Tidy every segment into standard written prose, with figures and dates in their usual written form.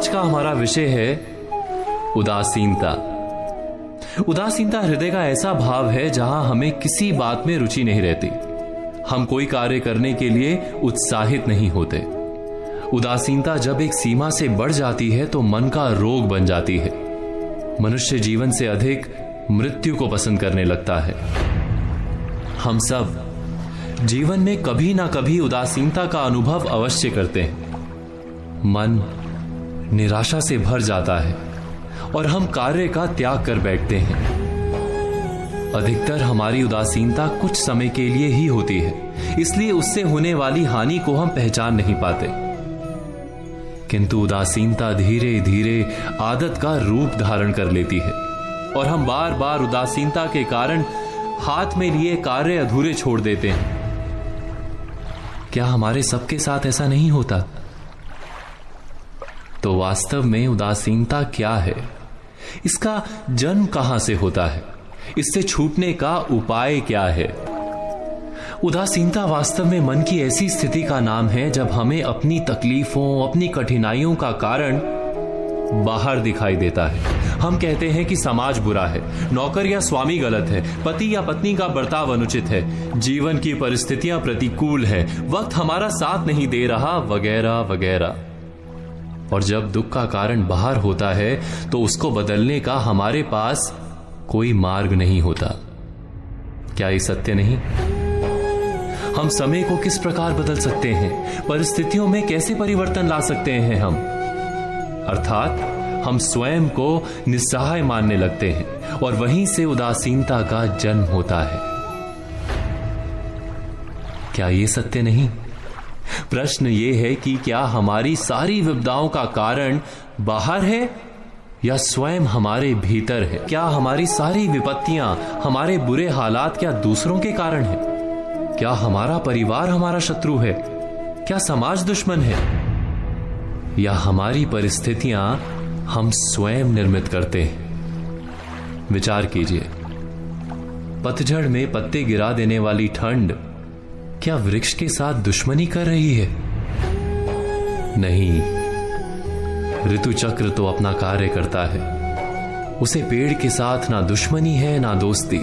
आज का हमारा विषय है उदासीनता। उदासीनता हृदय का ऐसा भाव है जहां हमें किसी बात में रुचि नहीं रहती। हम कोई कार्य करने के लिए उत्साहित नहीं होते। उदासीनता जब एक सीमा से बढ़ जाती है तो मन का रोग बन जाती है। मनुष्य जीवन से अधिक मृत्यु को पसंद करने लगता है। हम सब जीवन में कभी ना कभी उदासीनता का अनुभव अवश्य करते हैं। मन निराशा से भर जाता है और हम कार्य का त्याग कर बैठते हैं। अधिकतर हमारी उदासीनता कुछ समय के लिए ही होती है, इसलिए उससे होने वाली हानि को हम पहचान नहीं पाते। किंतु उदासीनता धीरे धीरे आदत का रूप धारण कर लेती है और हम बार बार उदासीनता के कारण हाथ में लिए कार्य अधूरे छोड़ देते हैं। क्या हमारे सबके साथ ऐसा नहीं होता? तो वास्तव में उदासीनता क्या है? इसका जन्म कहां से होता है? इससे छूटने का उपाय क्या है? उदासीनता वास्तव में मन की ऐसी स्थिति का नाम है जब हमें अपनी तकलीफों, अपनी कठिनाइयों का कारण बाहर दिखाई देता है। हम कहते हैं कि समाज बुरा है, नौकर या स्वामी गलत है, पति या पत्नी का बर्ताव अनुचित है, जीवन की परिस्थितियां प्रतिकूल है, वक्त हमारा साथ नहीं दे रहा, वगैरह वगैरह। और जब दुख का कारण बाहर होता है तो उसको बदलने का हमारे पास कोई मार्ग नहीं होता। क्या ये सत्य नहीं? हम समय को किस प्रकार बदल सकते हैं? परिस्थितियों में कैसे परिवर्तन ला सकते हैं हम? अर्थात हम स्वयं को निस्सहाय मानने लगते हैं और वहीं से उदासीनता का जन्म होता है। क्या ये सत्य नहीं? प्रश्न ये है कि क्या हमारी सारी विपदाओं का कारण बाहर है या स्वयं हमारे भीतर है? क्या हमारी सारी विपत्तियां, हमारे बुरे हालात क्या दूसरों के कारण है? क्या हमारा परिवार हमारा शत्रु है? क्या समाज दुश्मन है? या हमारी परिस्थितियां हम स्वयं निर्मित करते हैं? विचार कीजिए। पतझड़ में पत्ते गिरा देने वाली ठंड क्या वृक्ष के साथ दुश्मनी कर रही है? नहीं, ऋतु चक्र तो अपना कार्य करता है। उसे पेड़ के साथ ना दुश्मनी है ना दोस्ती।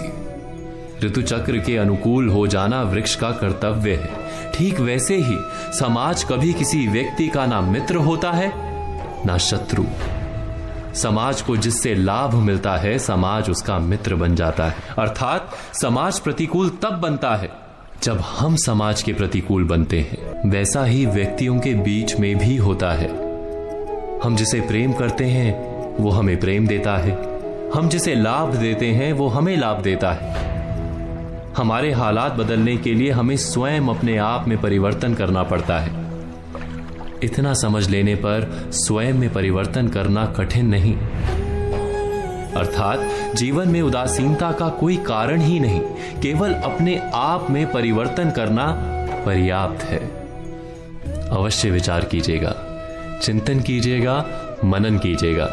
ऋतु चक्र के अनुकूल हो जाना वृक्ष का कर्तव्य है। ठीक वैसे ही समाज कभी किसी व्यक्ति का ना मित्र होता है ना शत्रु। समाज को जिससे लाभ मिलता है, समाज उसका मित्र बन जाता है। अर्थात समाज प्रतिकूल तब बनता है जब हम समाज के प्रतिकूल बनते हैं। वैसा ही व्यक्तियों के बीच में भी होता है। हम जिसे प्रेम करते हैं वो हमें प्रेम देता है, हम जिसे लाभ देते हैं वो हमें लाभ देता है। हमारे हालात बदलने के लिए हमें स्वयं अपने आप में परिवर्तन करना पड़ता है। इतना समझ लेने पर स्वयं में परिवर्तन करना कठिन नहीं। अर्थात जीवन में उदासीनता का कोई कारण ही नहीं, केवल अपने आप में परिवर्तन करना पर्याप्त है। अवश्य विचार कीजिएगा, चिंतन कीजिएगा, मनन कीजिएगा।